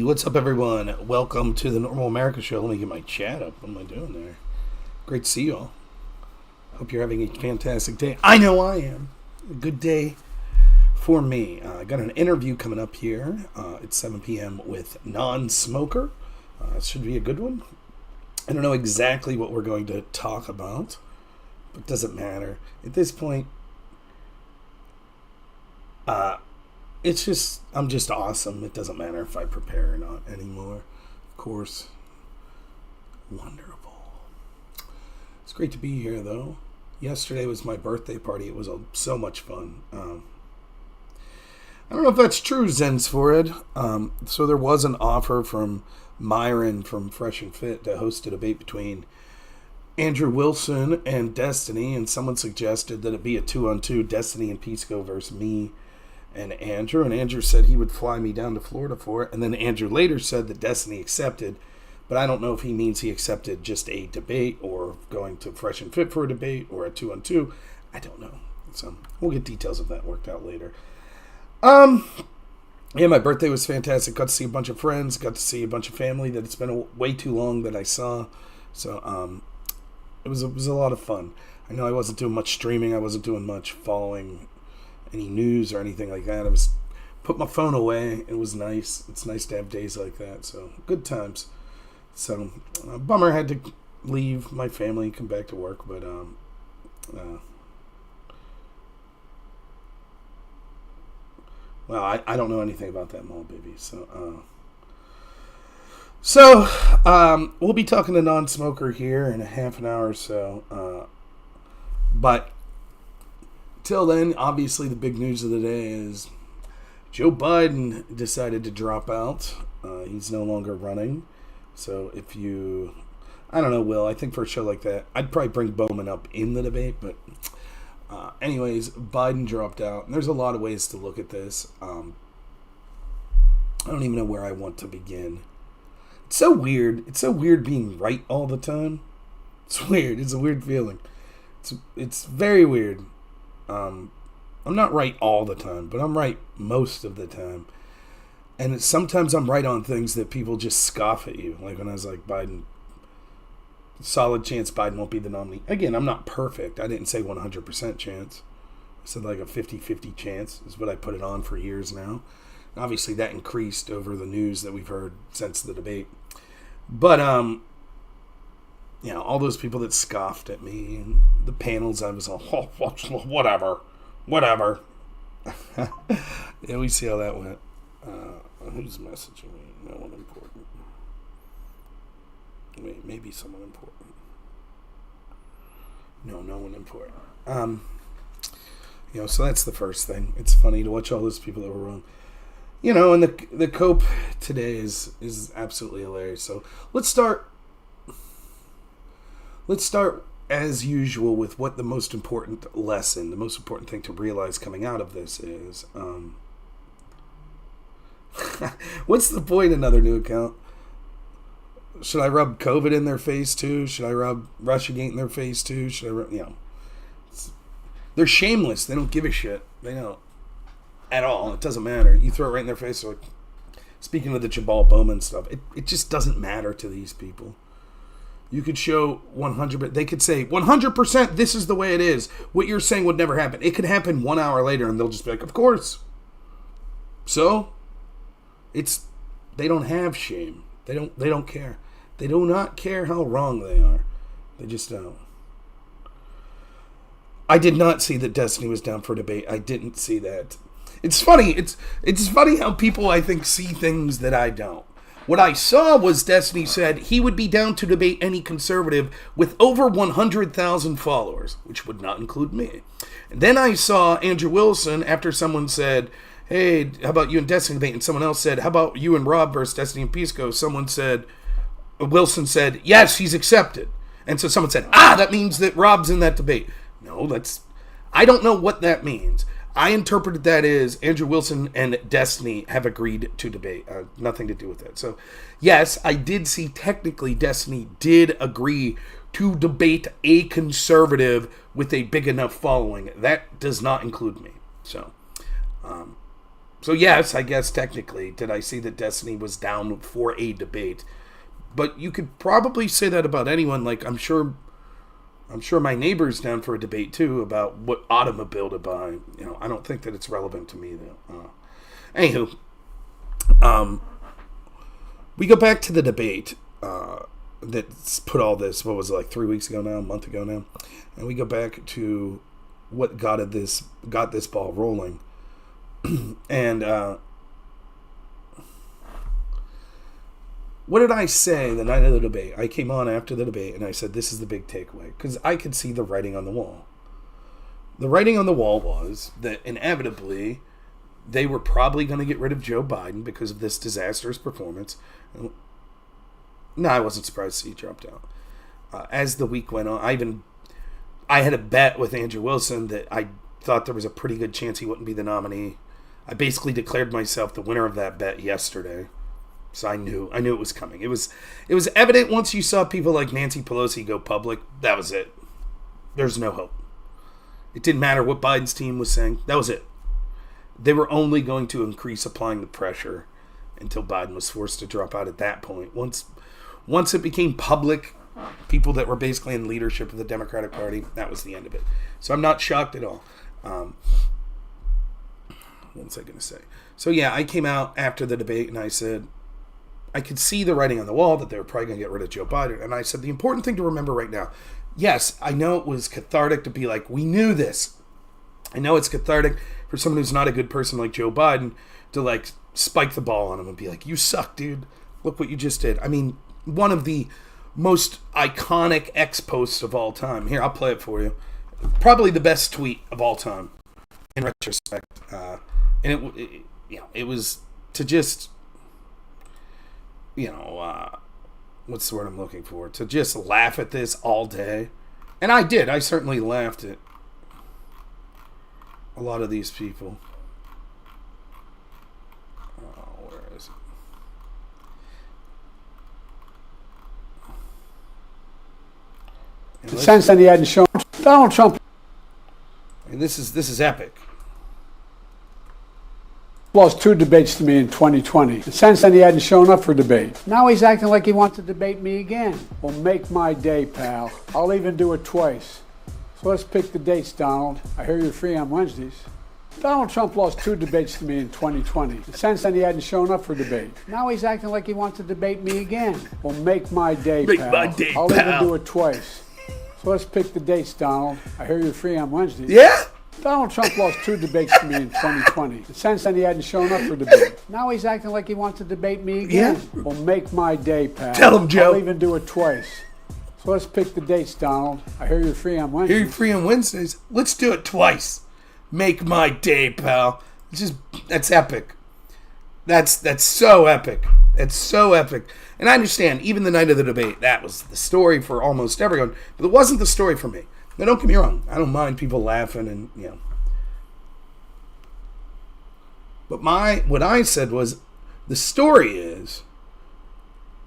what's up, everyone? Welcome to the Normal America Show. Let me get my chat up. What am I doing there? Great to see you all. Hope you're having a fantastic day. I know I am. A good day for me. I got an interview coming up here at 7 p.m. with Nonsmoker. It should be a good one. I don't know exactly what we're going to talk about, but it doesn't matter. At this point, I'm just awesome. It doesn't matter if I prepare or not anymore. Of course. Wonderful. It's great to be here, though. Yesterday was my birthday party. It was so much fun. I don't know if that's true, Zensforid. So there was an offer from Myron from Fresh and Fit to host a debate between Andrew Wilson and Destiny, and someone suggested that it be a 2-on-2, Destiny and Pisco versus me and Andrew said he would fly me down to Florida for it, and then Andrew later said that Destiny accepted, but I don't know if he means he accepted just a debate or going to Fresh and Fit for a debate or a 2-on-2. I don't know. So we'll get details of that worked out later. Yeah, my birthday was fantastic. Got to see a bunch of friends, got to see a bunch of family that it's been way too long that I saw. So it was a lot of fun. I know I wasn't doing much streaming. I wasn't doing much following any news or anything like that. I was put my phone away. It was nice. It's nice to have days like that. So good times. So bummer, I had to leave my family and come back to work, but well, I don't know anything about that mall, baby. So we'll be talking to Nonsmoker here in a half an hour or so. But till then, obviously the big news of the day is Joe Biden decided to drop out. He's no longer running. So I don't know, Will, I think for a show like that, I'd probably bring Bowman up in the debate, but anyways, Biden dropped out. And there's a lot of ways to look at this. I don't even know where I want to begin. It's so weird. It's so weird being right all the time. It's weird. It's a weird feeling. It's very weird. I'm not right all the time, but I'm right most of the time. And sometimes I'm right on things that people just scoff at you. Like when I was like, Biden, solid chance Biden won't be the nominee. Again, I'm not perfect. I didn't say 100% chance. I said like a 50-50 chance is what I put it on for years now. And obviously that increased over the news that we've heard since the debate. But, all those people that scoffed at me and the panels, I was all, whatever. Yeah, we see how that went. Who's messaging me? No one important. Wait, maybe someone important. No one important. So that's the first thing. It's funny to watch all those people that were wrong. And the cope today is absolutely hilarious. So let's start as usual with what the most important lesson, the most important thing to realize coming out of this is. What's the point? Another new account. Should I rub COVID in their face too? Should I rub Russiagate in their face too? Should I rub, they're shameless. They don't give a shit. They don't at all. It doesn't matter. You throw it right in their face. Like, speaking of the Jabal Bowman stuff, it just doesn't matter to these people. You could show 100%. They could say 100%. This is the way it is. What you're saying would never happen. It could happen 1 hour later, and they'll just be like, "Of course." So, they don't have shame. They don't care. They do not care how wrong they are. They just don't. I did not see that Destiny was down for debate. I didn't see that. It's funny. It's funny how people, I think, see things that I don't. What I saw was Destiny said he would be down to debate any conservative with over 100,000 followers, which would not include me. And then I saw Andrew Wilson after someone said, "Hey, how about you and Destiny debate?" And someone else said, "How about you and Rob versus Destiny and Pisco?" Wilson said, "Yes, he's accepted." And so someone said, that means that Rob's in that debate. No, I don't know what that means. I interpreted that as Andrew Wilson and Destiny have agreed to debate. Nothing to do with that. So, yes, I did see technically Destiny did agree to debate a conservative with a big enough following. That does not include me. So, So yes, I guess technically, did I see that Destiny was down for a debate? But you could probably say that about anyone. Like, I'm sure my neighbor's down for a debate too about what automobile to buy. You know, I don't think that it's relevant to me though. Anywho, we go back to the debate that's put all this. What was it, like 3 weeks ago now, a month ago now, and we go back to what got this ball rolling, and. What did I say the night of the debate? I came on after the debate and I said, this is the big takeaway. Because I could see the writing on the wall. The writing on the wall was that inevitably they were probably going to get rid of Joe Biden because of this disastrous performance. No, I wasn't surprised to see he dropped out. As the week went on, I had a bet with Andrew Wilson that I thought there was a pretty good chance he wouldn't be the nominee. I basically declared myself the winner of that bet yesterday. So I knew it was coming. It was evident once you saw people like Nancy Pelosi go public. That was it. There's no hope. It didn't matter what Biden's team was saying. That was it. They were only going to increase applying the pressure until Biden was forced to drop out at that point. Once it became public, people that were basically in leadership of the Democratic Party, that was the end of it. So I'm not shocked at all. What was I going to say? So yeah, I came out after the debate and I said, I could see the writing on the wall that they were probably going to get rid of Joe Biden. And I said, the important thing to remember right now, yes, I know it was cathartic to be like, we knew this. I know it's cathartic for someone who's not a good person like Joe Biden to like spike the ball on him and be like, you suck, dude. Look what you just did. I mean, one of the most iconic X-posts of all time. Here, I'll play it for you. Probably the best tweet of all time in retrospect. And it was to just... what's the word I'm looking for? To just laugh at this all day. And I did. I certainly laughed at a lot of these people. Oh, where is it? The sense that he hadn't shown Donald Trump. And this is epic. Lost 2 debates to me in 2020. Since then, he hadn't shown up for debate. Now he's acting like he wants to debate me again. Well, make my day, pal. I'll even do it twice. So let's pick the dates, Donald. I hear you're free on Wednesdays. Donald Trump lost 2 debates to me in 2020. Since then, he hadn't shown up for debate. Now he's acting like he wants to debate me again. Well, make my day, pal. Make my day, I'll pal. even do it twice. So let's pick the dates, Donald. I hear you're free on Wednesdays. Yeah? Donald Trump lost 2 debates to me in 2020. Since then, he hadn't shown up for debate. Now he's acting like he wants to debate me again. Yeah. Well, make my day, pal. Tell him, Joe. I'll even do it twice. So let's pick the dates, Donald. I hear you're free on Wednesdays. Hear you're free on Wednesdays. Let's do it twice. Make my day, pal. That's epic. That's so epic. It's so epic. And I understand, even the night of the debate, that was the story for almost everyone. But it wasn't the story for me. Now, don't get me wrong. I don't mind people laughing and, But what I said was, the story is,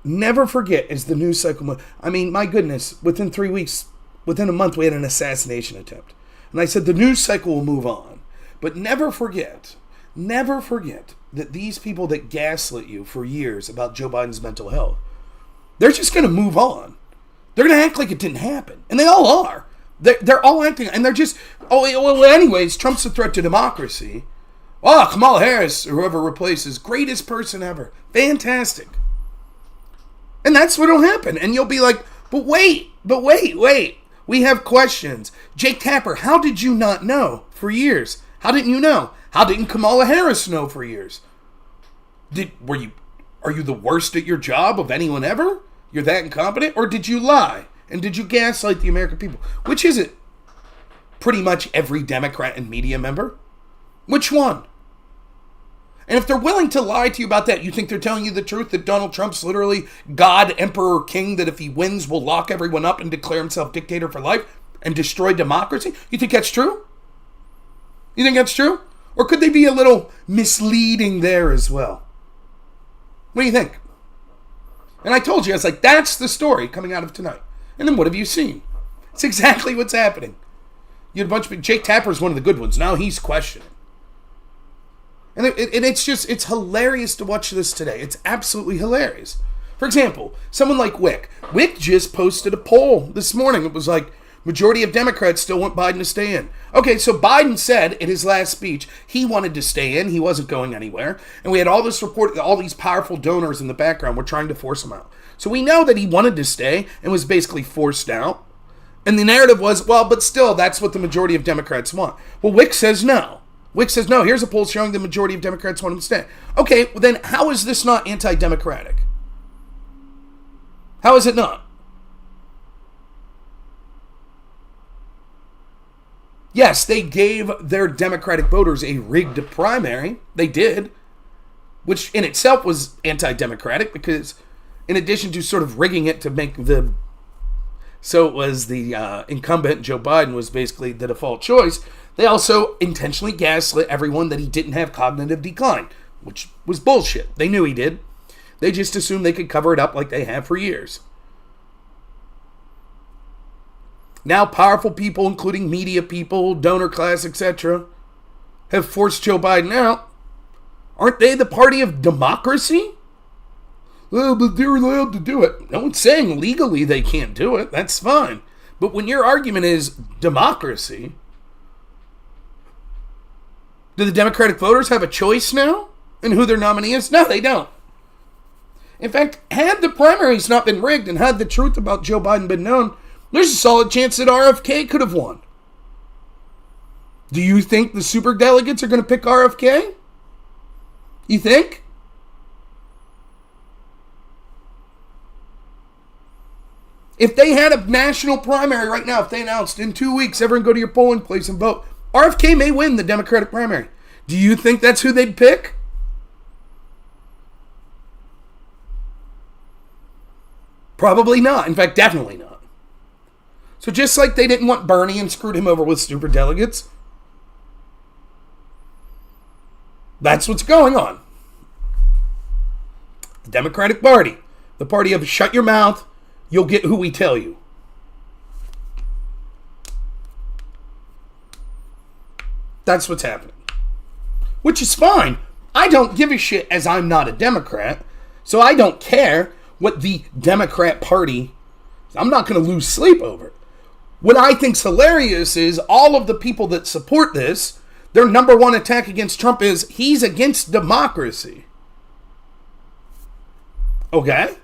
never forget, as the news cycle... I mean, my goodness, within 3 weeks, within a month, we had an assassination attempt. And I said, the news cycle will move on. But never forget that these people that gaslit you for years about Joe Biden's mental health, they're just going to move on. They're going to act like it didn't happen. And they all are. They're all acting, and they're just, anyways, Trump's a threat to democracy. Oh, Kamala Harris, or whoever replaces, greatest person ever. Fantastic. And that's what'll happen. And you'll be like, but wait. We have questions. Jake Tapper, how did you not know for years? How didn't you know? How didn't Kamala Harris know for years? Are you the worst at your job of anyone ever? You're that incompetent? Or did you lie? And did you gaslight the American people? Which is it? Pretty much every Democrat and media member? Which one? And if they're willing to lie to you about that, you think they're telling you the truth, that Donald Trump's literally God, Emperor, King, that if he wins will lock everyone up and declare himself dictator for life and destroy democracy? You think that's true? You think that's true? Or could they be a little misleading there as well? What do you think? And I told you, I was like, that's the story coming out of tonight. And then what have you seen? It's exactly what's happening. You had a bunch of... Jake Tapper is one of the good ones. Now he's questioning. And it's hilarious to watch this today. It's absolutely hilarious. For example, someone like Wick. Wick just posted a poll this morning. It was like, majority of Democrats still want Biden to stay in. Okay, so Biden said in his last speech he wanted to stay in. He wasn't going anywhere. And we had all this report, all these powerful donors in the background were trying to force him out. So we know that he wanted to stay and was basically forced out. And the narrative was, well, but still, that's what the majority of Democrats want. Well, Wick says no. Wick says, no, here's a poll showing the majority of Democrats want him to stay. Okay, well then how is this not anti-democratic? How is it not? Yes, they gave their Democratic voters a rigged primary. They did. Which in itself was anti-democratic because in addition to sort of rigging it to make the... So it was the incumbent, Joe Biden, was basically the default choice. They also intentionally gaslit everyone that he didn't have cognitive decline, which was bullshit. They knew he did. They just assumed they could cover it up like they have for years. Now powerful people, including media people, donor class, etc., have forced Joe Biden out. Aren't they the party of democracy? Well, but they're allowed to do it. No one's saying legally they can't do it. That's fine. But when your argument is democracy, do the Democratic voters have a choice now in who their nominee is? No, they don't. In fact, had the primaries not been rigged and had the truth about Joe Biden been known, there's a solid chance that RFK could have won. Do you think the superdelegates are going to pick RFK? You think? If they had a national primary right now, if they announced in 2 weeks, everyone go to your polling place and vote, RFK may win the Democratic primary. Do you think that's who they'd pick? Probably not. In fact, definitely not. So just like they didn't want Bernie and screwed him over with superdelegates, that's what's going on. The Democratic Party, the party of shut your mouth, you'll get who we tell you. That's what's happening. Which is fine. I don't give a shit as I'm not a Democrat, so I don't care what the Democrat Party, I'm not going to lose sleep over it. What I think's hilarious is all of the people that support this, their number one attack against Trump is he's against democracy. Okay?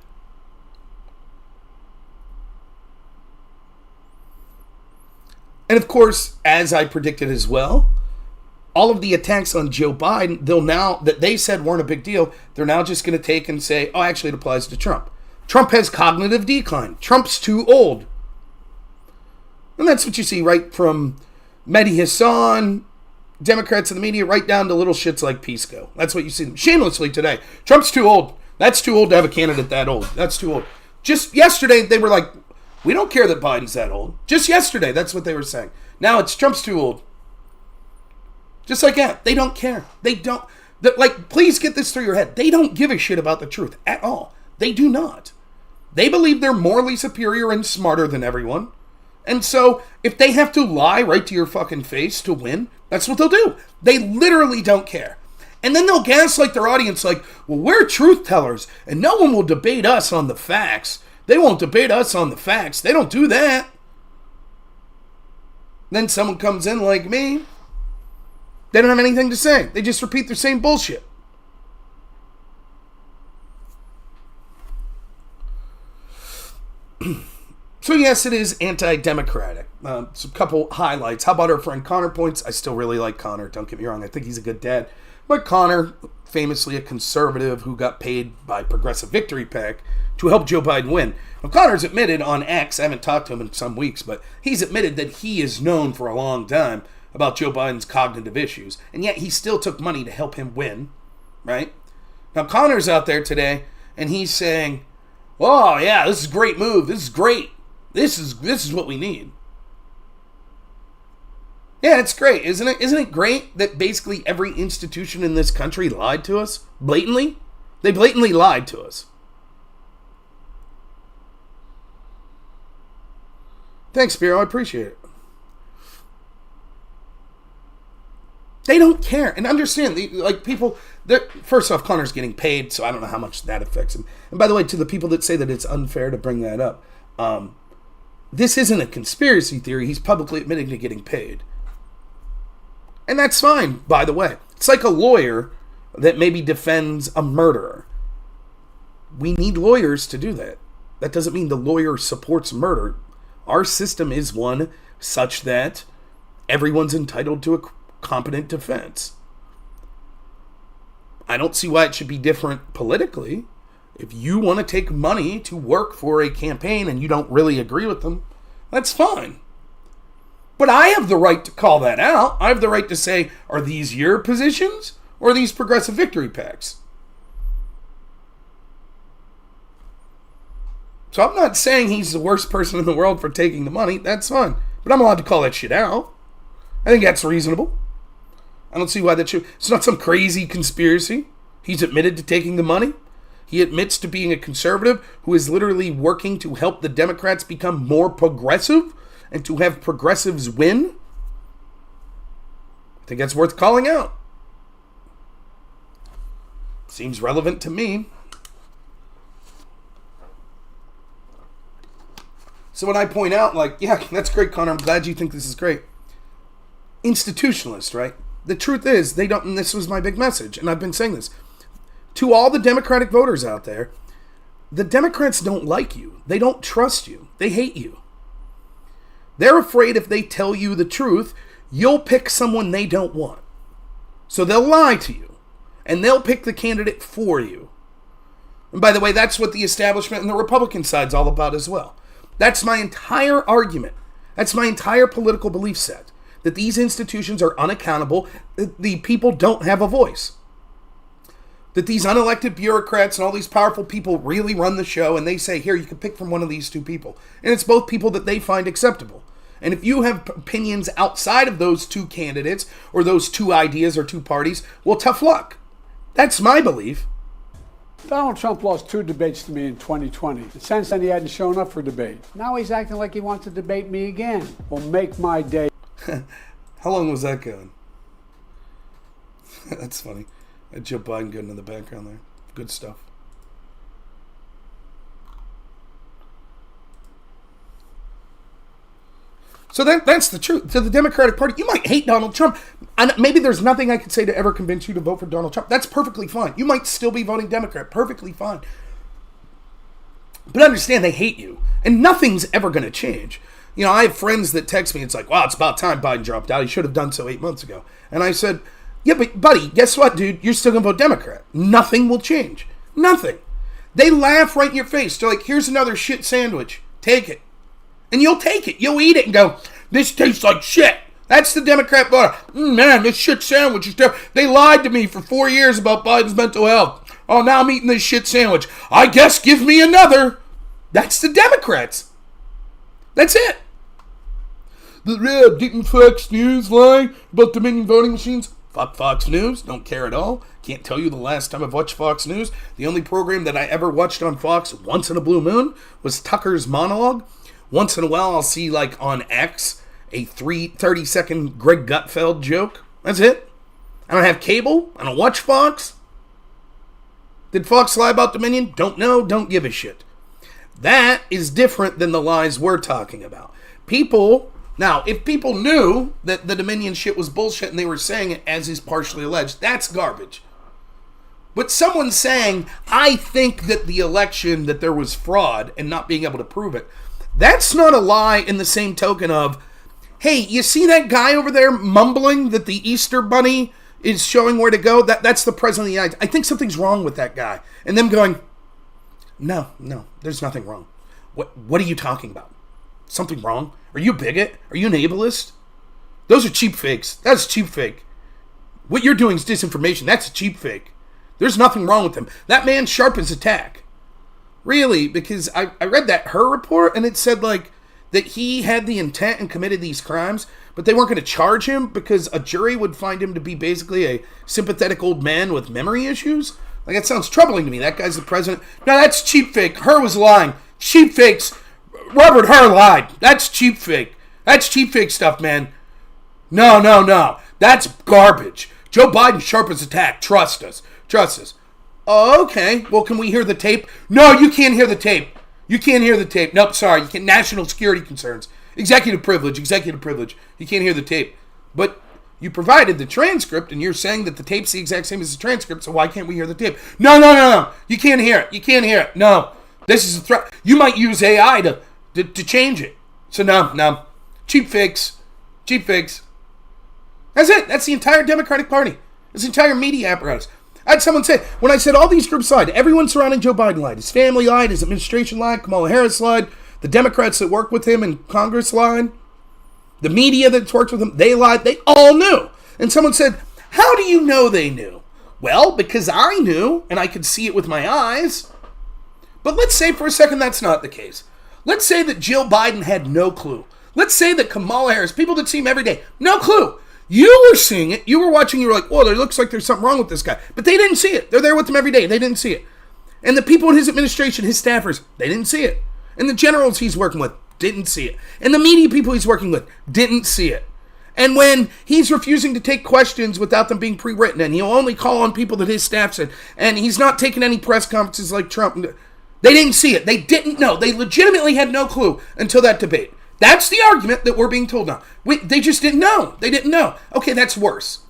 And of course, as I predicted as well, all of the attacks on Joe Biden, they'll now, that they said weren't a big deal, they're now just going to take and say, oh, actually it applies to Trump. Trump has cognitive decline. Trump's too old. And that's what you see right from Mehdi Hassan, Democrats in the media, right down to little shits like Pisco. That's what you see them shamelessly today. Trump's too old. That's too old to have a candidate that old. That's too old. Just yesterday, they were like, we don't care that Biden's that old. Just yesterday, that's what they were saying. Now it's Trump's too old. Just like that. They don't care. They don't. Like, please get this through your head. They don't give a shit about the truth at all. They do not. They believe they're morally superior and smarter than everyone. And so, if they have to lie right to your fucking face to win, that's what they'll do. They literally don't care. And then they'll gaslight their audience like, well, we're truth tellers, and no one will debate us on the facts. They won't debate us on the facts. They don't do that. Then someone comes in like me. They don't have anything to say. They just repeat the same bullshit. So yes, it is anti-democratic. Some couple highlights. How about our friend Connor points? I still really like Connor. Don't get me wrong. I think he's a good dad. But Connor, famously a conservative who got paid by Progressive Victory PAC to help Joe Biden win. Now, Connor's admitted on X, I haven't talked to him in some weeks, but he's admitted that he is known for a long time about Joe Biden's cognitive issues, and yet he still took money to help him win, right? Now, Connor's out there today, and he's saying, oh, yeah, this is a great move. This is great. This is what we need. Yeah, it's great, isn't it? Isn't it great that basically every institution in this country lied to us? Blatantly? They blatantly lied to us. Thanks, Spiro. I appreciate it. They don't care. And understand, like people, first off, Connor's getting paid, so I don't know how much that affects him. And by the way, to the people that say that it's unfair to bring that up, this isn't a conspiracy theory. He's publicly admitting to getting paid. And that's fine, by the way. It's like a lawyer that maybe defends a murderer. We need lawyers to do that. That doesn't mean the lawyer supports murder. Our system is one such that everyone's entitled to a competent defense. I don't see why it should be different politically. If you want to take money to work for a campaign and you don't really agree with them, that's fine. But I have the right to call that out. I have the right to say, are these your positions or are these progressive victory PACs? So I'm not saying he's the worst person in the world for taking the money. That's fine. But I'm allowed to call that shit out. I think that's reasonable. I don't see why that should... It's not some crazy conspiracy. He's admitted to taking the money. He admits to being a conservative who is literally working to help the Democrats become more progressive and to have progressives win. I think that's worth calling out. Seems relevant to me. So when I point out, like, yeah, that's great, Connor, I'm glad you think this is great. Institutionalist, right? The truth is, they don't, and this was my big message, and I've been saying this. To all the Democratic voters out there, the Democrats don't like you. They don't trust you. They hate you. They're afraid if they tell you the truth, you'll pick someone they don't want. So they'll lie to you, and they'll pick the candidate for you. And by the way, that's what the establishment and the Republican side's all about as well. That's my entire argument. That's my entire political belief set. That these institutions are unaccountable. That the people don't have a voice. That these unelected bureaucrats and all these powerful people really run the show and they say, here, you can pick from one of these two people. And it's both people that they find acceptable. And if you have opinions outside of those two candidates or those two ideas or two parties, well, tough luck. That's my belief. Donald Trump lost 2 debates to me in 2020. And since then, he hadn't shown up for debate. Now he's acting like he wants to debate me again. Well, make my day. How long was that going? That's funny. Joe Biden getting in the background there. Good stuff. So that's the truth. To the Democratic Party, you might hate Donald Trump. And maybe there's nothing I could say to ever convince you to vote for Donald Trump. That's perfectly fine. You might still be voting Democrat. Perfectly fine. But understand they hate you. And nothing's ever going to change. You know, I have friends that text me. It's like, wow, it's about time Biden dropped out. He should have done so 8 months ago. And I said, yeah, but buddy, guess what, dude? You're still going to vote Democrat. Nothing will change. Nothing. They laugh right in your face. They're like, here's another shit sandwich. Take it. And you'll take it. You'll eat it and go, this tastes like shit. That's the Democrat voter. Man, this shit sandwich is terrible. They lied to me for 4 years about Biden's mental health. Oh, now I'm eating this shit sandwich. I guess give me another. That's the Democrats. That's it. Didn't Fox News lie about Dominion voting machines? Fuck Fox News. Don't care at all. Can't tell you the last time I've watched Fox News. The only program that I ever watched on Fox once in a blue moon was Tucker's monologue. Once in a while, I'll see, like, on X, a 30-second Greg Gutfeld joke. That's it. I don't have cable. I don't watch Fox. Did Fox lie about Dominion? Don't know. Don't give a shit. That is different than the lies we're talking about. Now, if people knew that the Dominion shit was bullshit and they were saying it as is partially alleged, that's garbage. But someone saying, I think that the election, that there was fraud and not being able to prove it, that's not a lie in the same token of, hey, you see that guy over there mumbling that the Easter Bunny is showing where to go? That's the president of the United States. I think something's wrong with that guy. And them going, no, there's nothing wrong. What are you talking about? Something wrong? Are you a bigot? Are you an ableist? Those are cheap fakes. That's cheap fake. What you're doing is disinformation. That's a cheap fake. There's nothing wrong with him. That man's sharp as a tack. Really, because I read her report, and it said, like, that he had the intent and committed these crimes, but they weren't going to charge him because a jury would find him to be basically a sympathetic old man with memory issues. Like, that sounds troubling to me. That guy's the president. No, that's cheap fake. Her was lying. Cheap fakes. Robert Hur lied. That's cheap fake. That's cheap fake stuff, man. No. That's garbage. Joe Biden's sharp as a tack. Trust us. Trust us. Oh, okay. Well, can we hear the tape? No, you can't hear the tape. You can't hear the tape. Nope, sorry. You can't. National security concerns. Executive privilege. Executive privilege. You can't hear the tape. But you provided the transcript, and you're saying that the tape's the exact same as the transcript, so why can't we hear the tape? No. You can't hear it. You can't hear it. No. This is a threat. You might use AI to change it. So no. Cheap fix. Cheap fix. That's it. That's the entire Democratic Party. This entire media apparatus. I had someone say, when I said all these groups lied, everyone surrounding Joe Biden lied. His family lied. His administration lied. Kamala Harris lied. The Democrats that work with him in Congress lied. The media that's worked with him, they lied. They all knew. And someone said, how do you know they knew? Well, because I knew, and I could see it with my eyes. But let's say for a second that's not the case. Let's say that Jill Biden had no clue. Let's say that Kamala Harris, people that see him every day, no clue. You were seeing it. You were watching. You were like, oh, there looks like there's something wrong with this guy. But they didn't see it. They're there with him every day. They didn't see it. And the people in his administration, his staffers, they didn't see it. And the generals he's working with didn't see it. And the media people he's working with didn't see it. And when he's refusing to take questions without them being pre-written, and he'll only call on people that his staff said, and he's not taking any press conferences like Trump, they didn't see it. They didn't know. They legitimately had no clue until that debate. That's the argument that we're being told now. They just didn't know. They didn't know. Okay, that's worse.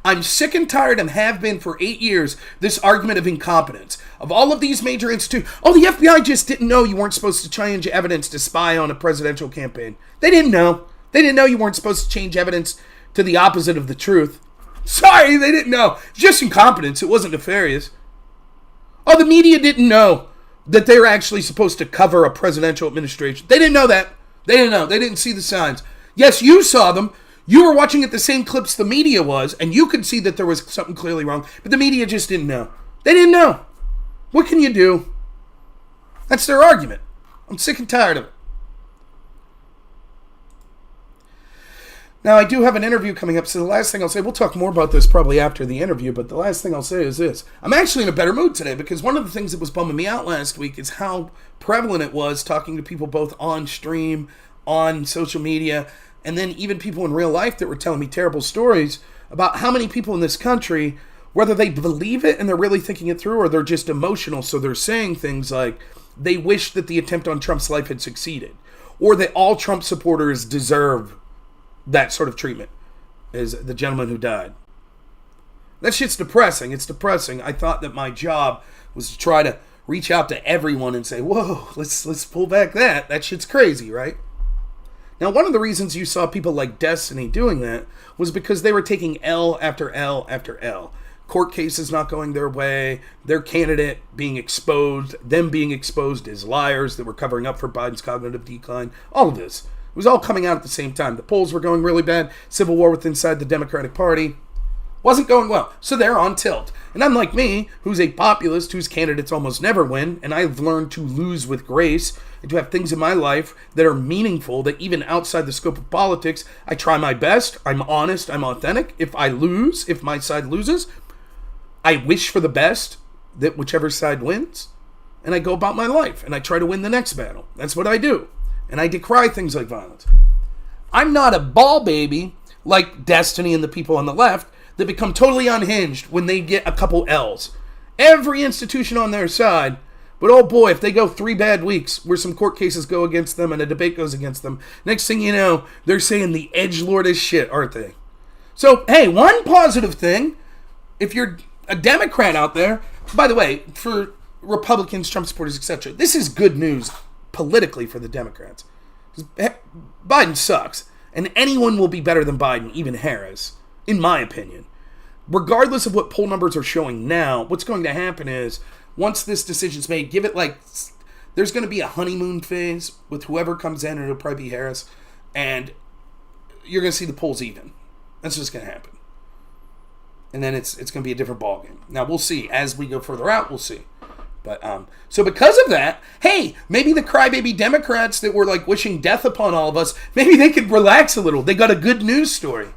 I'm sick and tired, and have been for 8 years, this argument of incompetence. Of all of these major institutions, oh, the FBI just didn't know you weren't supposed to change evidence to spy on a presidential campaign. They didn't know. They didn't know you weren't supposed to change evidence to the opposite of the truth. Sorry, they didn't know. It's just incompetence. It wasn't nefarious. Oh, the media didn't know that they were actually supposed to cover a presidential administration. They didn't know that. They didn't know. They didn't see the signs. Yes, you saw them. You were watching at the same clips the media was, and you could see that there was something clearly wrong, but the media just didn't know. They didn't know. What can you do? That's their argument. I'm sick and tired of it. Now, I do have an interview coming up, so the last thing I'll say, we'll talk more about this probably after the interview, but the last thing I'll say is this. I'm actually in a better mood today, because one of the things that was bumming me out last week is how prevalent it was talking to people both on stream, on social media, and then even people in real life that were telling me terrible stories about how many people in this country, whether they believe it and they're really thinking it through, or they're just emotional, so they're saying things like they wish that the attempt on Trump's life had succeeded, or that all Trump supporters deserve that sort of treatment, as the gentleman who died. That shit's depressing. It's depressing. I thought that my job was to try to reach out to everyone and say, whoa, let's pull back that. That shit's crazy, right? Now, one of the reasons you saw people like Destiny doing that was because they were taking L after L after L. Court cases not going their way, their candidate being exposed, them being exposed as liars that were covering up for Biden's cognitive decline, all of this. It was all coming out at the same time. The polls were going really bad. Civil war within inside the Democratic Party wasn't going well. So they're on tilt. And unlike me, who's a populist, whose candidates almost never win, and I've learned to lose with grace, and to have things in my life that are meaningful, that even outside the scope of politics, I try my best, I'm honest, I'm authentic. If I lose, if my side loses, I wish for the best, that whichever side wins, and I go about my life, and I try to win the next battle. That's what I do. And I decry things like violence. I'm not a ball baby like Destiny and the people on the left that become totally unhinged when they get a couple L's. Every institution on their side, but oh boy, if they go 3 bad weeks where some court cases go against them and a debate goes against them, next thing you know, they're saying the edgelord is shit, aren't they? So, hey, one positive thing, if you're a Democrat out there, by the way, for Republicans, Trump supporters, etc., this is good news politically for the Democrats. Biden sucks, and anyone will be better than Biden, even Harris, in my opinion. Regardless of what poll numbers are showing now, what's going to happen is, once this decision's made, give it there's going to be a honeymoon phase with whoever comes in, and it'll probably be Harris, and you're going to see the polls even. That's just going to happen. And then it's going to be a different ballgame. Now, we'll see. As we go further out, we'll see. But so because of that, hey, maybe the crybaby Democrats that were wishing death upon all of us, maybe they could relax a little. They got a good news story,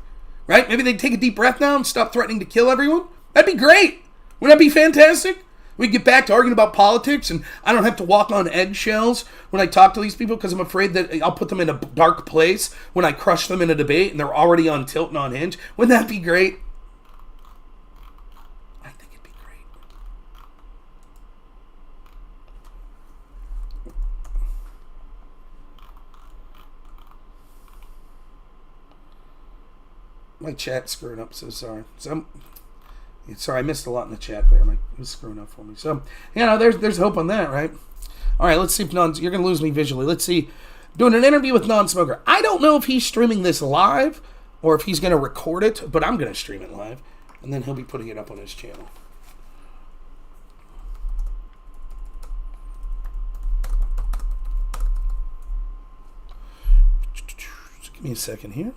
right? Maybe they'd take a deep breath now and stop threatening to kill everyone. That'd be great. Wouldn't that be fantastic? We get back to arguing about politics, and I don't have to walk on eggshells when I talk to these people because I'm afraid that I'll put them in a dark place when I crush them in a debate and they're already on tilt and on hinge. Wouldn't that be great? I think it'd be great. My chat's screwing up, so sorry. Sorry, I missed a lot in the chat there. It was screwing up for me. So, there's hope on that, right? All right, let's see if you're going to lose me visually. Let's see. Doing an interview with Nonsmoker. I don't know if he's streaming this live or if he's going to record it, but I'm going to stream it live, and then he'll be putting it up on his channel. Just give me a second here.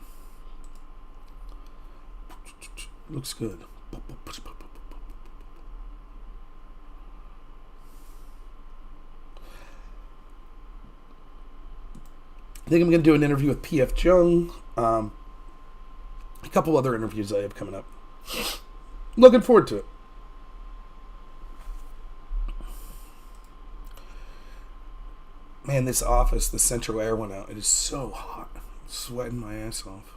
Looks good. I think I'm going to do an interview with P.F. Jung. A couple other interviews I have coming up. Looking forward to it. Man, this office, the central air went out. It is so hot. I'm sweating my ass off.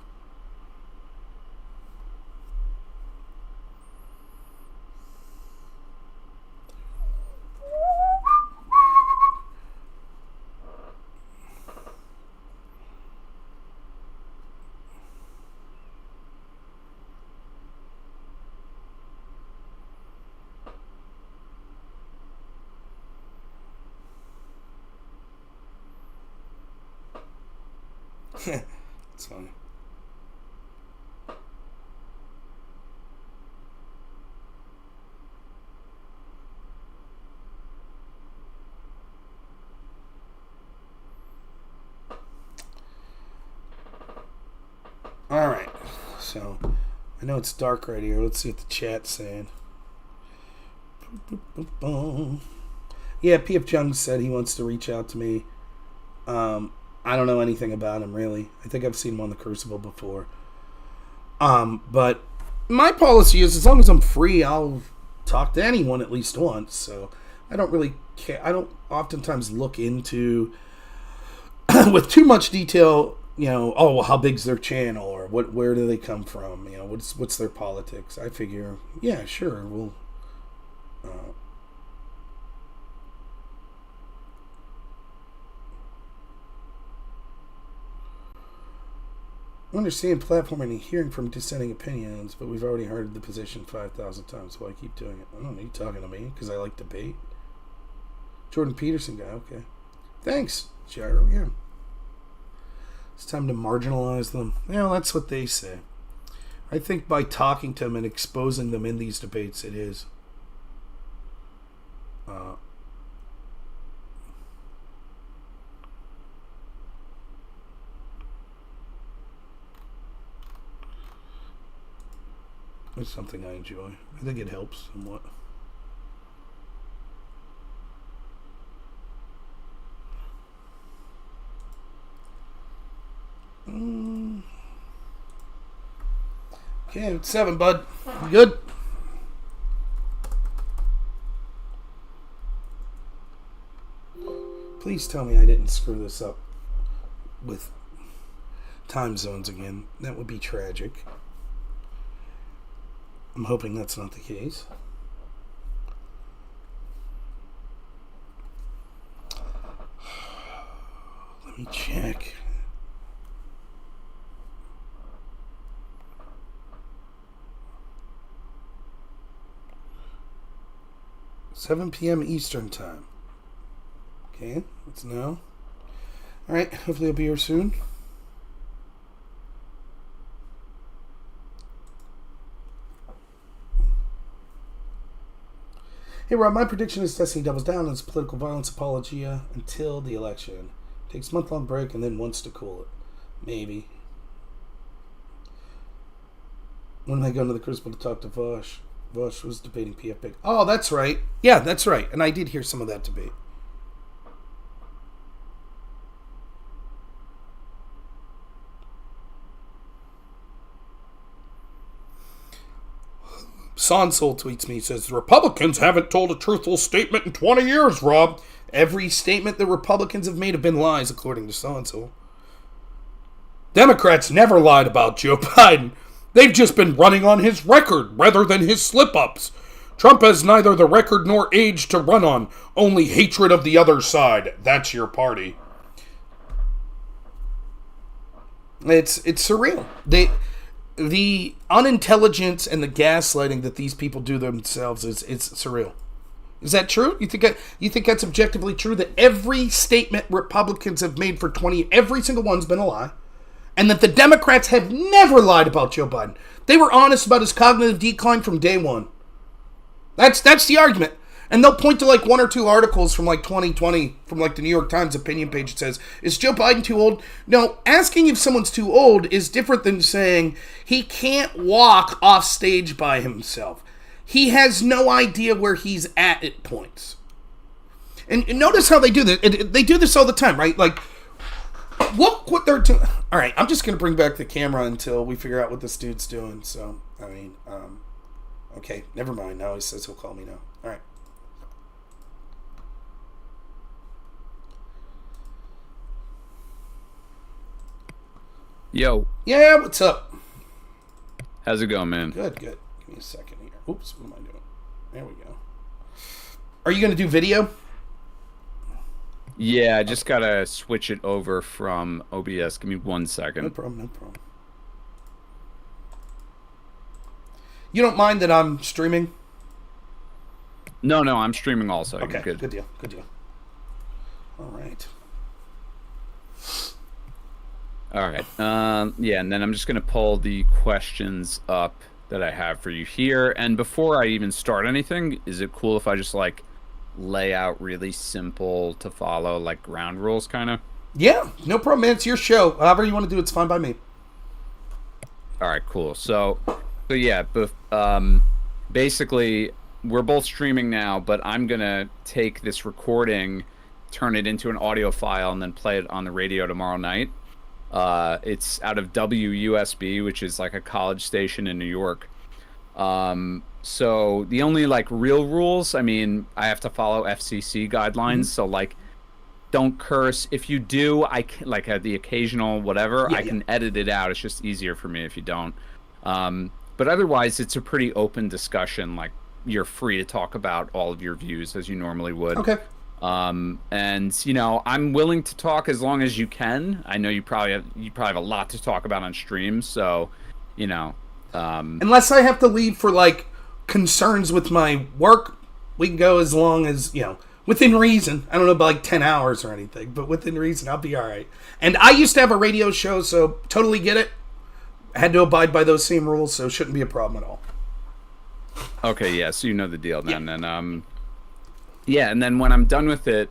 It's funny. All right. So, I know it's dark right here. Let's see what the chat's saying. Yeah, P.F. Jung said he wants to reach out to me. I don't know anything about him, really. I think I've seen him on the Crucible before. But my policy is as long as I'm free, I'll talk to anyone at least once. So I don't really care. I don't oftentimes look into, with too much detail, how big's their channel or where do they come from? What's their politics? I figure, yeah, sure, we'll... I understand platforming and hearing from dissenting opinions, but we've already heard the position 5,000 times, so I keep doing it. I don't know, you talking to me because I like debate. Jordan Peterson guy, okay. Thanks, Gyro, yeah. It's time to marginalize them. That's what they say. I think by talking to them and exposing them in these debates, it is. It's something I enjoy. I think it helps somewhat. Okay, it's 7, bud. You good? Please tell me I didn't screw this up with time zones again. That would be tragic. I'm hoping that's not the case. Let me check. $7 p.m. Eastern time. Okay, that's now. Alright, hopefully I'll be here soon. Hey Rob, my prediction is Destiny doubles down on its political violence apologia until the election. Takes a month-long break and then wants to cool it. Maybe. When am I going to the Crucible to talk to Vosh? Vosh was debating PF Big. Oh, that's right. Yeah, that's right. And I did hear some of that debate. Sonsol tweets me, says, the Republicans haven't told a truthful statement in 20 years, Rob. Every statement the Republicans have made have been lies, according to Sonsol. Democrats never lied about Joe Biden. They've just been running on his record rather than his slip-ups. Trump has neither the record nor age to run on, only hatred of the other side. That's your party. It's surreal. The unintelligence and the gaslighting that these people do themselves it's surreal. Is that true? You think that's objectively true? That every statement Republicans have made for 20, every single one's been a lie, and that the Democrats have never lied about Joe Biden? They were honest about his cognitive decline from day one. That's the argument. And they'll point to like one or two articles from like 2020 from like the New York Times opinion page that says, is Joe Biden too old? No, asking if someone's too old is different than saying he can't walk off stage by himself. He has no idea where he's at points. And notice how they do this. They do this all the time, right? Like, look what they're doing. All right, I'm just going to bring back the camera until we figure out what this dude's doing. So, I mean, okay, never mind. Now he says he'll call me now. All right. Yo. Yeah, what's up? How's it going, man? Good. Give me a second here. Oops, what am I doing? There we go. Are you going to do video? Yeah, I just got to switch it over from OBS. Give me 1 second. No problem. You don't mind that I'm streaming? No, I'm streaming also. Okay, Good. good deal. All right. Yeah, and then I'm just going to pull the questions up that I have for you here. And before I even start anything, is it cool if I just, like, lay out really simple to follow, like, ground rules, kind of? Yeah, no problem, man. It's your show. However you want to do it's fine by me. All right, cool. So yeah, basically, we're both streaming now, but I'm going to take this recording, turn it into an audio file, and then play it on the radio tomorrow night. It's out of WUSB, which is like a college station in New York. So the only like real rules, I mean, I have to follow FCC guidelines. So like, don't curse. If you do, I can, like the occasional whatever, I can edit it out. It's just easier for me if you don't. But otherwise, it's a pretty open discussion. Like, you're free to talk about all of your views as you normally would. Okay. And you know, I'm willing to talk as long as you can. I know you probably have a lot to talk about on stream, so you know. Unless I have to leave for like concerns with my work, we can go as long as, you know, within reason. I don't know about like 10 hours or anything, but within reason, I'll be all right. And I used to have a radio show, so totally get it. I had to abide by those same rules, so it shouldn't be a problem at all. Okay, yeah, so you know the deal then. Yeah. And yeah, and then when I'm done with it,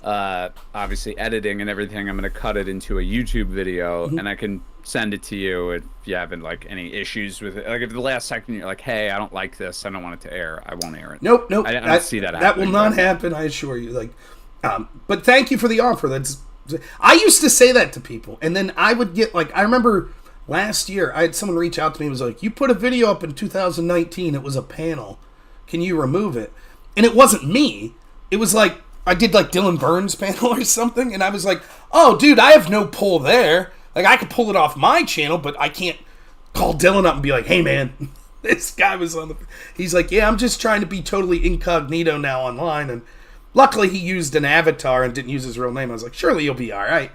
obviously editing and everything, I'm going to cut it into a YouTube video, and I can send it to you if you haven't like any issues with it. Like if the last second you're like, hey, I don't like this, I don't want it to air, I won't air it. Nope. I don't see that happening. That will not happen, I assure you. Like, but thank you for the offer. I used to say that to people, and then I would get like, I remember last year I had someone reach out to me and was like, you put a video up in 2019, it was a panel, can you remove it? And it wasn't me. It was like, I did like Dylan Burns' panel or something, and I was like, oh, dude, I have no pull there. Like, I could pull it off my channel, but I can't call Dylan up and be like, hey, man, this guy was on the... He's like, yeah, I'm just trying to be totally incognito now online. And luckily he used an avatar and didn't use his real name. I was like, surely you'll be all right.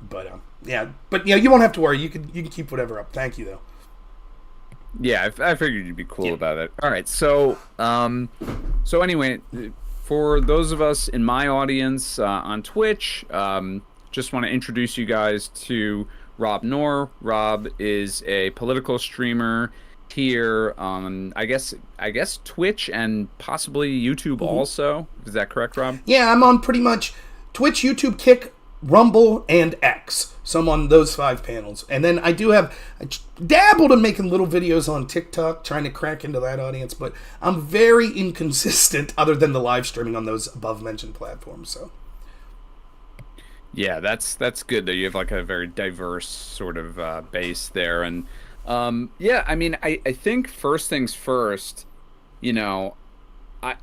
But, yeah. But, you won't have to worry. You can keep whatever up. Thank you, though. Yeah, I figured you'd be cool about it. All right, so anyway, for those of us in my audience on Twitch, just want to introduce you guys to Rob Noor. Rob is a political streamer here on, I guess Twitch and possibly YouTube also. Is that correct, Rob? Yeah, I'm on pretty much Twitch, YouTube, Kick, Rumble, and X. So I'm on those 5 panels. And then I dabbled in making little videos on TikTok, trying to crack into that audience, but I'm very inconsistent other than the live streaming on those above-mentioned platforms, so... Yeah, that's good that you have like a very diverse sort of base there. And yeah, I mean, I think first things first, you know, I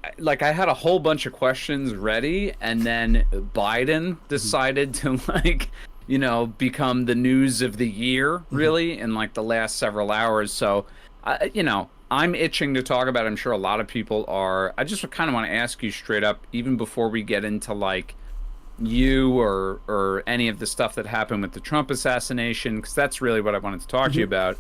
had a whole bunch of questions ready, and then Biden decided to become the news of the year, really, in like the last several hours. So, I'm itching to talk about it. I'm sure a lot of people are. I just kind of want to ask you straight up, even before we get into like you or any of the stuff that happened with the Trump assassination, because that's really what I wanted to talk to you about.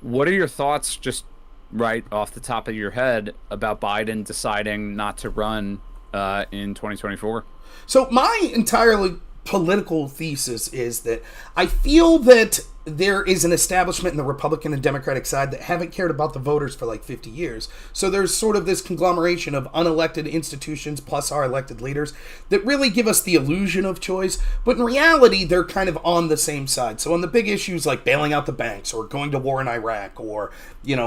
What are your thoughts, just right off the top of your head, about Biden deciding not to run in 2024? So my entirely political thesis is that I feel that there is an establishment in the Republican and Democratic side that haven't cared about the voters for like 50 years. So there's sort of this conglomeration of unelected institutions plus our elected leaders that really give us the illusion of choice. But in reality, they're kind of on the same side. So on the big issues like bailing out the banks or going to war in Iraq or,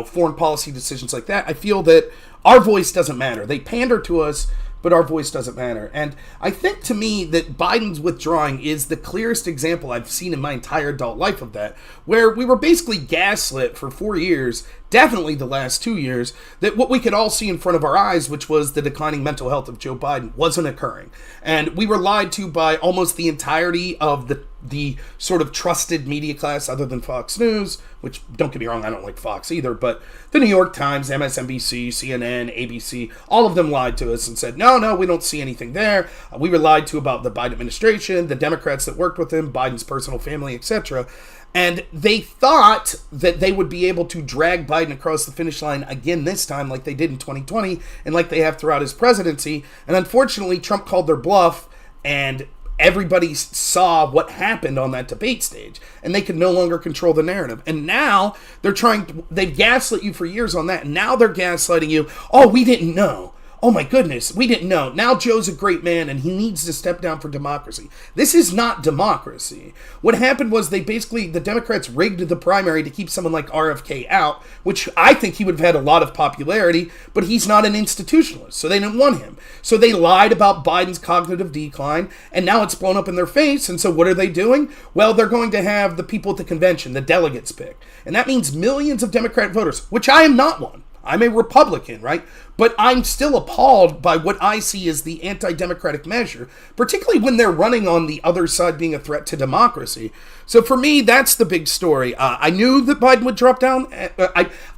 foreign policy decisions like that, I feel that our voice doesn't matter. They pander to us, but our voice doesn't matter. And I think, to me, that Biden's withdrawing is the clearest example I've seen in my entire adult life of that, where we were basically gaslit for 4 years, definitely the last 2 years, that what we could all see in front of our eyes, which was the declining mental health of Joe Biden, wasn't occurring. And we were lied to by almost the entirety of the sort of trusted media class, other than Fox News, which, don't get me wrong, I don't like Fox either, but the New York Times, MSNBC, CNN, ABC, all of them lied to us and said, no, we don't see anything there. We were lied to about the Biden administration, the Democrats that worked with him, Biden's personal family, etc. And they thought that they would be able to drag Biden across the finish line again this time, like they did in 2020 and like they have throughout his presidency. And unfortunately, Trump called their bluff, and everybody saw what happened on that debate stage, and they could no longer control the narrative. And now they've gaslit you for years on that, and now they're gaslighting you. Oh, we didn't know. Oh my goodness, we didn't know. Now Joe's a great man and he needs to step down for democracy. This is not democracy. What happened was the Democrats rigged the primary to keep someone like RFK out, which I think he would have had a lot of popularity, but he's not an institutionalist, so they didn't want him. So they lied about Biden's cognitive decline, and now it's blown up in their face, and so what are they doing? Well, they're going to have the people at the convention, the delegates picked. And that means millions of Democrat voters, which I am not one. I'm a Republican, right? But I'm still appalled by what I see as the anti-democratic measure, particularly when they're running on the other side being a threat to democracy. So for me, that's the big story. I knew that Biden would drop down.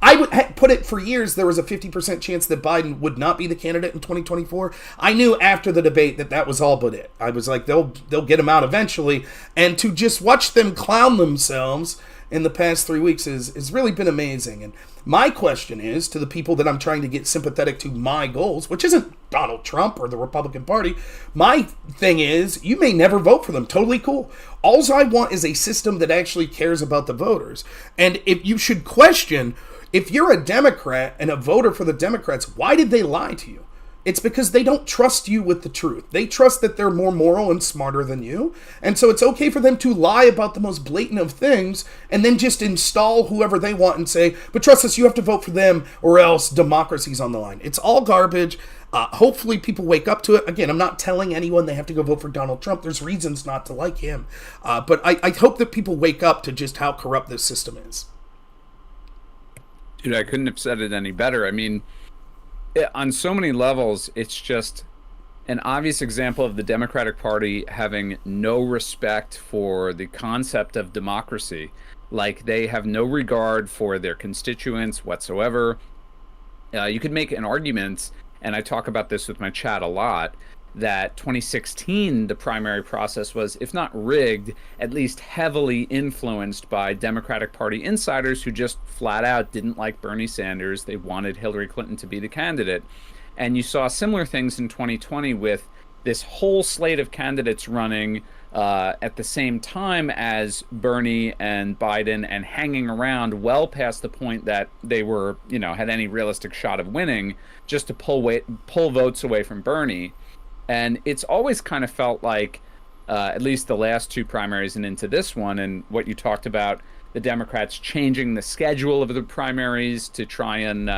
I would put it for years, there was a 50% chance that Biden would not be the candidate in 2024. I knew after the debate that was all but it. I was like, they'll get him out eventually. And to just watch them clown themselves in the past 3 weeks has really been amazing. And my question is to the people that I'm trying to get sympathetic to my goals, which isn't Donald Trump or the Republican Party. My thing is, you may never vote for them. Totally cool. All I want is a system that actually cares about the voters. And if you should question, if you're a Democrat and a voter for the Democrats, why did they lie to you? It's because they don't trust you with the truth. They trust that they're more moral and smarter than you. And so it's okay for them to lie about the most blatant of things and then just install whoever they want and say, but trust us, you have to vote for them or else democracy's on the line. It's all garbage. Hopefully people wake up to it. Again, I'm not telling anyone they have to go vote for Donald Trump. There's reasons not to like him. But I hope that people wake up to just how corrupt this system is. Dude, I couldn't have said it any better. I mean, on so many levels, it's just an obvious example of the Democratic Party having no respect for the concept of democracy. Like, they have no regard for their constituents whatsoever. You could make an argument, and I talk about this with my chat a lot, that 2016, the primary process was, if not rigged, at least heavily influenced by Democratic Party insiders who just flat out didn't like Bernie Sanders. They wanted Hillary Clinton to be the candidate. And you saw similar things in 2020 with this whole slate of candidates running at the same time as Bernie and Biden, and hanging around well past the point that they were, had any realistic shot of winning, just to pull votes away from Bernie. And it's always kind of felt like, at least the last two primaries and into this one, and what you talked about, the Democrats changing the schedule of the primaries to try and,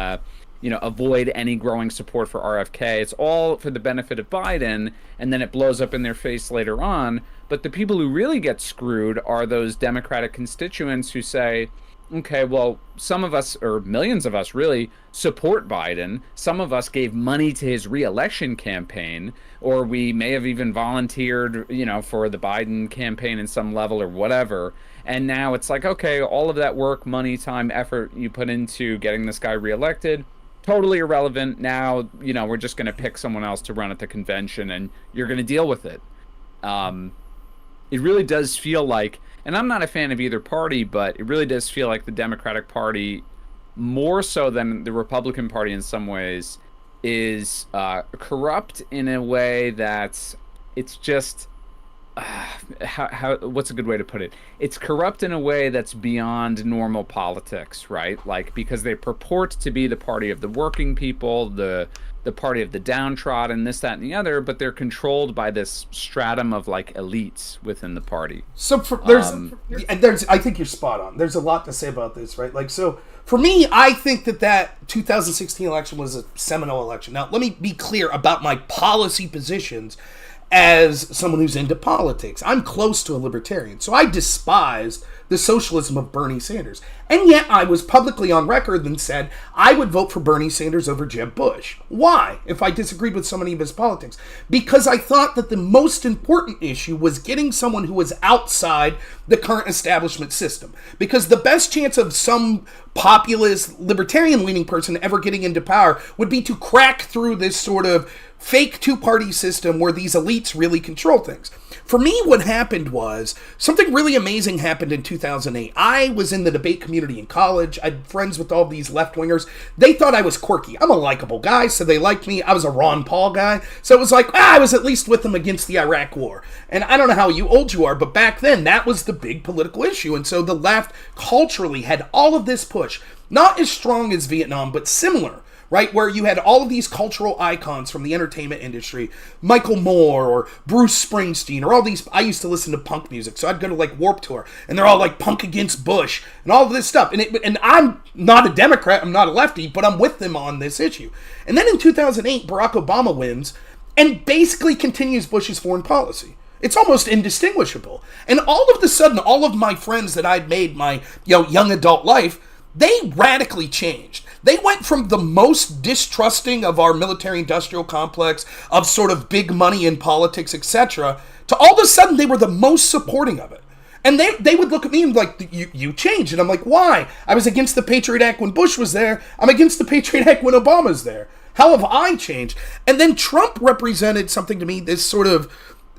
avoid any growing support for RFK. It's all for the benefit of Biden, and then it blows up in their face later on. But the people who really get screwed are those Democratic constituents who say, okay, well, some of us, or millions of us really, support Biden. Some of us gave money to his reelection campaign, or we may have even volunteered, for the Biden campaign in some level or whatever. And now it's like, okay, all of that work, money, time, effort you put into getting this guy reelected, totally irrelevant. Now, we're just going to pick someone else to run at the convention, and you're going to deal with it. It really does feel like, and I'm not a fan of either party, but it really does feel like the Democratic Party, more so than the Republican Party in some ways, is corrupt in a way that it's just what's a good way to put it? It's corrupt in a way that's beyond normal politics, right? Like, because they purport to be the party of the working people, the party of the downtrodden, this, that, and the other, but they're controlled by this stratum of like elites within the party. So there's I think you're spot on. There's a lot to say about this, right? Like, so for me, I think that 2016 election was a seminal election. Now, let me be clear about my policy positions as someone who's into politics. I'm close to a libertarian, so I despise the socialism of Bernie Sanders. And yet I was publicly on record and said I would vote for Bernie Sanders over Jeb Bush. Why? If I disagreed with so many of his politics. Because I thought that the most important issue was getting someone who was outside the current establishment system. Because the best chance of some populist, libertarian-leaning person ever getting into power would be to crack through this sort of fake two-party system where these elites really control things. For me, what happened was something really amazing happened in 2008. I was in the debate community in college. I had friends with all these left-wingers. They thought I was quirky. I'm a likable guy, so they liked me. I was a Ron Paul guy. So it was like, I was at least with them against the Iraq War. And I don't know how old you are, but back then, that was the big political issue. And so the left culturally had all of this push. Not as strong as Vietnam, but similar. Right, where you had all of these cultural icons from the entertainment industry, Michael Moore or Bruce Springsteen, or all these. I used to listen to punk music, so I'd go to like Warped Tour, and they're all like punk against Bush and all of this stuff. And I'm not a Democrat, I'm not a lefty, but I'm with them on this issue. And then in 2008, Barack Obama wins and basically continues Bush's foreign policy. It's almost indistinguishable. And all of a sudden, all of my friends that I'd made my young adult life, they radically changed. They went from the most distrusting of our military-industrial complex, of sort of big money in politics, etc., to all of a sudden they were the most supporting of it. And they would look at me and be like, you changed. And I'm like, why? I was against the Patriot Act when Bush was there. I'm against the Patriot Act when Obama's there. How have I changed? And then Trump represented something to me, this sort of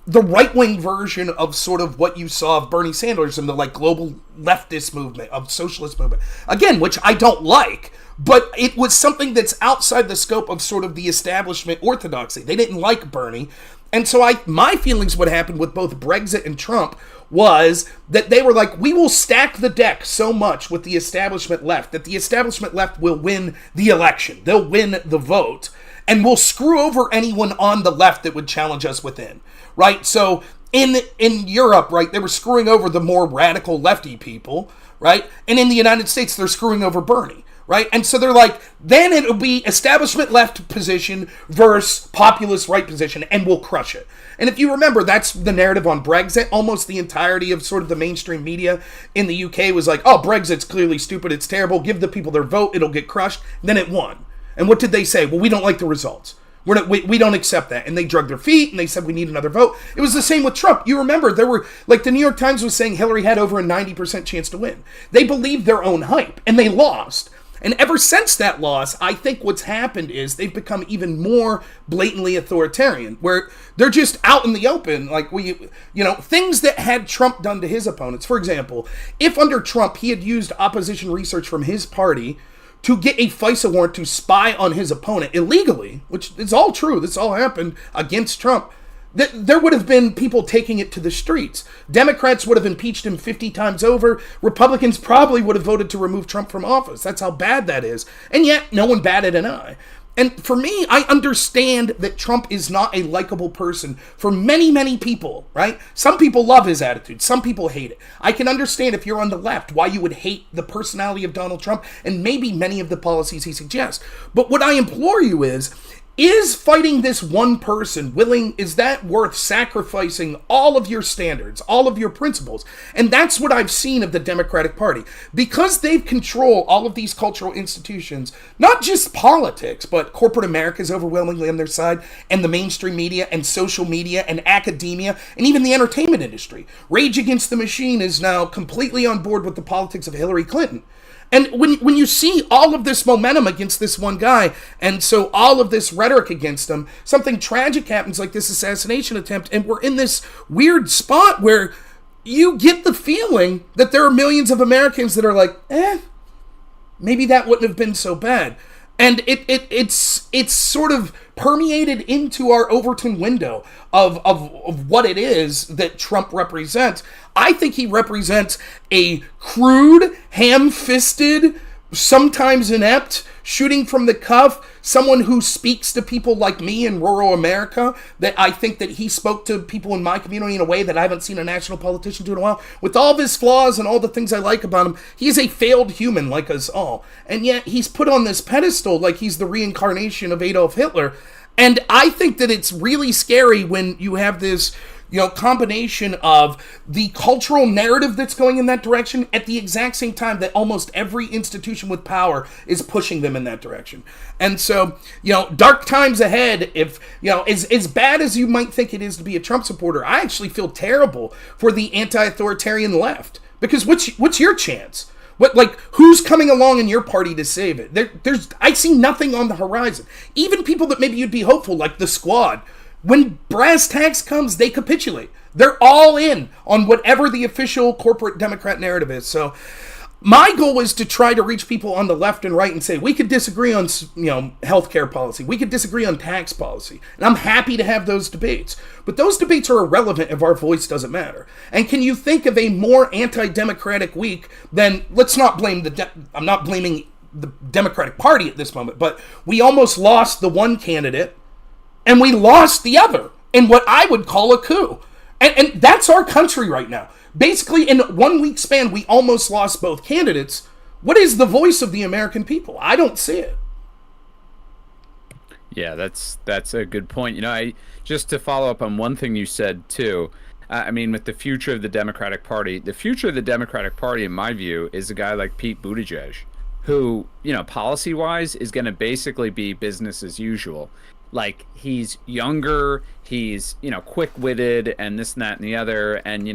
the right-wing version of sort of what you saw of Bernie Sanders and the like global leftist movement, of socialist movement. Again, which I don't like, but it was something that's outside the scope of sort of the establishment orthodoxy. They didn't like Bernie. And so my feelings what happened with both Brexit and Trump was that they were like, we will stack the deck so much with the establishment left that the establishment left will win the election. They'll win the vote. And we'll screw over anyone on the left that would challenge us within. Right? So in Europe, right, they were screwing over the more radical lefty people, right? And in the United States, they're screwing over Bernie, right? And so they're like, then it'll be establishment left position versus populist right position, and we'll crush it. And if you remember, that's the narrative on Brexit. Almost the entirety of sort of the mainstream media in the UK was like, oh, Brexit's clearly stupid, it's terrible, give the people their vote, it'll get crushed. And then it won. And what did they say? Well, we don't like the results. We don't accept that. And they drug their feet and they said we need another vote. It was the same with Trump. You remember, there were, like the New York Times was saying Hillary had over a 90% chance to win. They believed their own hype and they lost. And ever since that loss, I think what's happened is they've become even more blatantly authoritarian, where they're just out in the open, like things that had Trump done to his opponents. For example, if under Trump he had used opposition research from his party to get a FISA warrant to spy on his opponent illegally, which is all true, this all happened against Trump, there would have been people taking it to the streets. Democrats would have impeached him 50 times over. Republicans probably would have voted to remove Trump from office. That's how bad that is. And yet, no one batted an eye. And for me, I understand that Trump is not a likable person for many, many people, right? Some people love his attitude. Some people hate it. I can understand if you're on the left why you would hate the personality of Donald Trump and maybe many of the policies he suggests. But what I implore you is, is fighting this one person is that worth sacrificing all of your standards, all of your principles? And that's what I've seen of the Democratic Party. Because they've controlled all of these cultural institutions, not just politics, but corporate America is overwhelmingly on their side, and the mainstream media, and social media, and academia, and even the entertainment industry. Rage Against the Machine is now completely on board with the politics of Hillary Clinton. And when you see all of this momentum against this one guy, and so all of this rhetoric against him, something tragic happens like this assassination attempt, and we're in this weird spot where you get the feeling that there are millions of Americans that are like, maybe that wouldn't have been so bad. And it's sort of permeated into our Overton window of what it is that Trump represents. I think he represents a crude, ham-fisted, sometimes inept, shooting from the cuff, someone who speaks to people like me in rural America, that I think that he spoke to people in my community in a way that I haven't seen a national politician do in a while. With all of his flaws and all the things I like about him, he is a failed human like us all. And yet he's put on this pedestal like he's the reincarnation of Adolf Hitler. And I think that it's really scary when you have this, combination of the cultural narrative that's going in that direction at the exact same time that almost every institution with power is pushing them in that direction. And so, dark times ahead. If, as bad as you might think it is to be a Trump supporter, I actually feel terrible for the anti-authoritarian left. Because what's your chance? Who's coming along in your party to save it? I see nothing on the horizon. Even people that maybe you'd be hopeful, like the Squad, when brass tacks comes, they capitulate. They're all in on whatever the official corporate Democrat narrative is. So my goal is to try to reach people on the left and right and say, we could disagree on, healthcare policy. We could disagree on tax policy. And I'm happy to have those debates. But those debates are irrelevant if our voice doesn't matter. And can you think of a more anti-democratic week than, let's not blame I'm not blaming the Democratic Party at this moment, but we almost lost the one candidate and we lost the other in what I would call a coup. And that's our country right now. Basically, in 1 week span, we almost lost both candidates. What is the voice of the American people? I don't see it. Yeah, that's a good point. Just to follow up on one thing you said too. With the future of the Democratic Party, in my view, is a guy like Pete Buttigieg, who, policy-wise, is going to basically be business as usual. Like, he's younger, he's, quick-witted, and this and that and the other, and,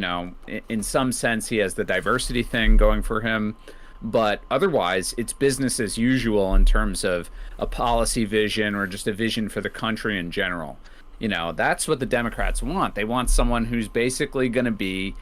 in some sense, he has the diversity thing going for him. But otherwise, it's business as usual in terms of a policy vision or just a vision for the country in general. That's what the Democrats want. They want someone who's basically going to be,